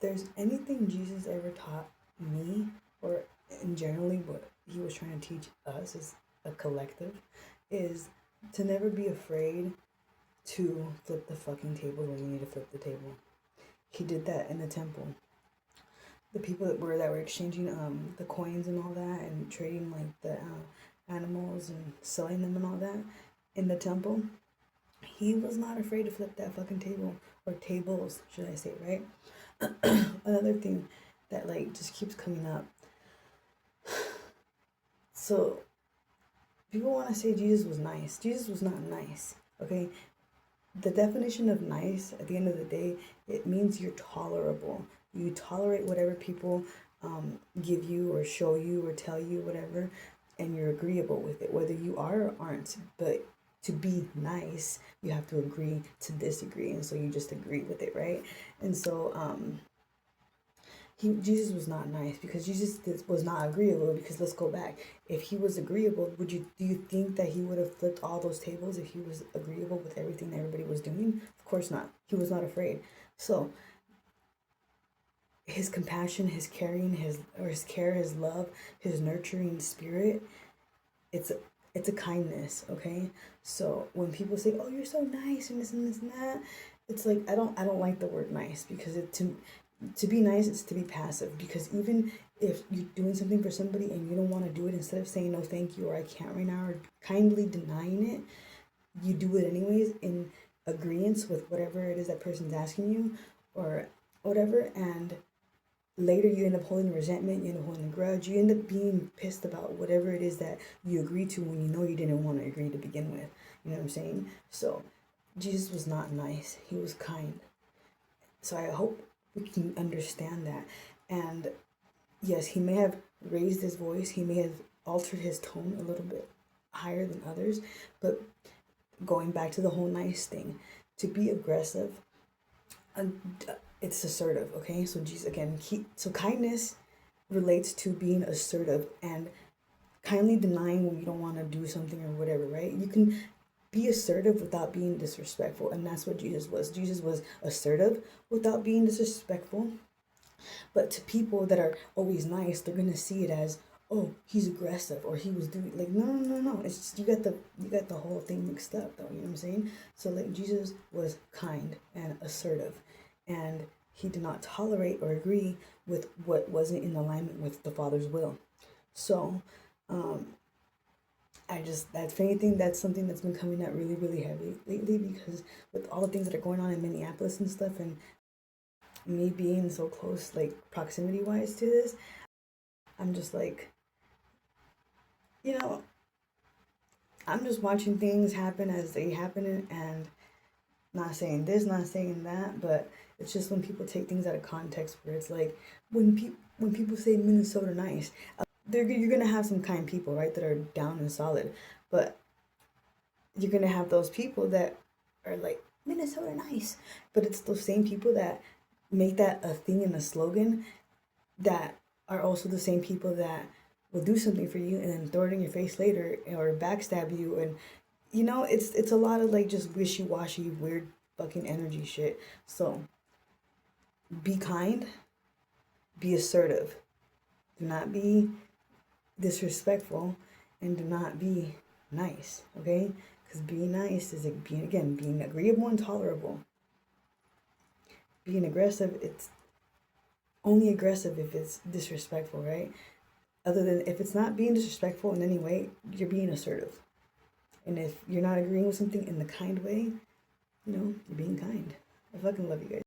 there's anything Jesus ever taught me, or in generally what he was trying to teach us as a collective, is to never be afraid to flip the fucking table when you need to flip the table. He did that in the temple. The people that were exchanging the coins and all that, and trading like the animals and selling them and all that in the temple, he was not afraid to flip that fucking table, or tables, should I say, right? Another thing that like just keeps coming up. So people want to say Jesus was nice. Jesus was not nice. Okay, the definition of nice at the end of the day, it means you're tolerable. You tolerate whatever people give you or show you or tell you, whatever, and you're agreeable with it, whether you are or aren't. But to be nice, you have to agree to disagree, and so you just agree with it, right? And so Jesus was not nice because Jesus was not agreeable. Because let's go back. If he was agreeable, do you think that he would have flipped all those tables if he was agreeable with everything that everybody was doing? Of course not. He was not afraid. So his compassion, his caring, his care, his love, his nurturing spirit, it's a kindness, okay? So when people say, "Oh, you're so nice," and this and this and that, it's like I don't like the word nice, because to be nice is to be passive. Because even if you're doing something for somebody and you don't want to do it, instead of saying no thank you, or I can't right now, or kindly denying it, you do it anyways in agreement with whatever it is that person's asking you or whatever. And later you end up holding resentment, you end up holding a grudge, you end up being pissed about whatever it is that you agreed to when you know you didn't want to agree to begin with. You know what I'm saying? So Jesus was not nice. He was kind. So I hope we can understand that. And yes, he may have raised his voice, he may have altered his tone a little bit higher than others, but going back to the whole nice thing, to be aggressive, it's assertive, okay? So Jesus, again, so kindness relates to being assertive and kindly denying when you don't want to do something or whatever, right? You can be assertive without being disrespectful, and that's what Jesus was. Jesus was assertive without being disrespectful. But to people that are always nice, they're gonna see it as, oh, he's aggressive, or he was doing like, no. It's just you got the whole thing mixed up, though. You know what I'm saying? So like Jesus was kind and assertive, and he did not tolerate or agree with what wasn't in alignment with the Father's will. So if anything, that's something that's been coming up really, really heavy lately, because with all the things that are going on in Minneapolis and stuff, and me being so close, like proximity wise to this, I'm just like, you know, I'm just watching things happen as they happen, and not saying this, not saying that, but it's just when people take things out of context, where it's like when people say Minnesota nice, you're gonna have some kind people, right, that are down and solid, but you're gonna have those people that are like Minnesota nice, but it's those same people that make that a thing and a slogan, that are also the same people that will do something for you and then throw it in your face later, or backstab you. And it's a lot of like just wishy-washy, weird fucking energy shit. So be kind, be assertive, do not be disrespectful, and do not be nice, okay? Because being nice is like being agreeable and tolerable. Being aggressive, it's only aggressive if it's disrespectful, right? Other than if it's not being disrespectful in any way, you're being assertive. And if you're not agreeing with something in the kind way, you're being kind. I fucking love you guys.